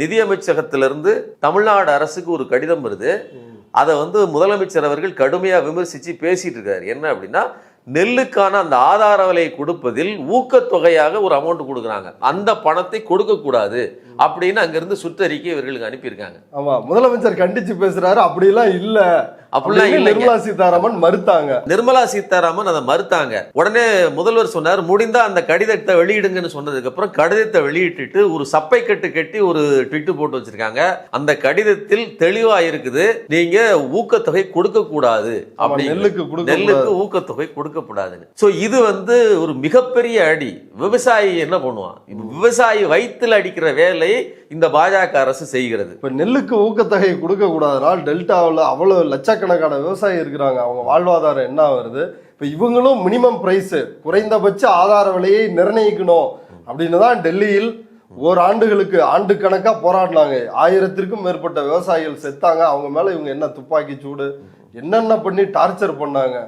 நிதியமைச்சகத்திலிருந்து தமிழ்நாடு அரசுக்கு ஒரு கடிதம் வருது. அதை முதலமைச்சர் அவர்கள் கடுமையா விமர்சிச்சு பேசிட்டு இருக்காரு. என்ன அப்படின்னா, நெல்லுக்கான அந்த ஆதார விலையை கொடுப்பதில் ஊக்கத்தொகையாக ஒரு அமௌண்ட் கொடுக்குறாங்க, அந்த பணத்தை கொடுக்க கூடாது அப்படின்னு அங்கிருந்து சுற்றறிக்கை இவர்களுக்கு அனுப்பியிருக்காங்க. ஆமா, முதலமைச்சர் கண்டிச்சு பேசுறாரு. அப்படிலாம் இல்ல, அப்படிலாம் இல்ல. நிர்மலா சீதாராமன் மறுத்தாங்க. நிர்மலா சீதாராமன் அதை மறுத்தாங்க. உடனே முதல்வர் சொன்னார், முடிந்தா அந்த கடிதத்தை வெளியிடுங்கன்னு சொன்னதுக்கு அப்புறம் கடிதத்தை வெளியிட்டு ஒரு சப்பை கட்டி ஒரு ட்விட்டு போட்டு வச்சிருக்காங்க. அந்த கடிதத்தில் தெளிவா இருக்குது, நீங்க ஊக்கத்தொகை கொடுக்க கூடாது, நெல்லுக்கு ஊக்கத்தொகை கொடுக்கப்படாதுன்னு. சோ இது ஒரு மிகப்பெரிய அடி. விவசாயி என்ன பண்ணுவான்? விவசாயி வயிற்றுல அடிக்கிற வேலையை இந்த பாஜக அரசு செய்கிறது. இப்ப நெல்லுக்கு ஊக்கத்தொகை கொடுக்க கூடாதனால் டெல்டாவில் அவ்வளவு லட்சக்கணக்கான விவசாயி இருக்கிறாங்க. அவங்க வாழ்வாதாரம் என்ன வருது? இப்ப இவங்களும் மினிமம் பிரைஸ், குறைந்தபட்ச ஆதார விலையை நிர்ணயிக்கணும் அப்படின்னு தான் டெல்லியில் ஓராண்டுகளுக்கு ஆண்டு கணக்கா போராடினாங்க. 1000க்கும் மேற்பட்ட விவசாயிகள் செத்தாங்க. அவங்க மேல இவங்க என்ன துப்பாக்கி சூடு என்னென்ன பண்ணி டார்ச்சர் பண்ணாங்க.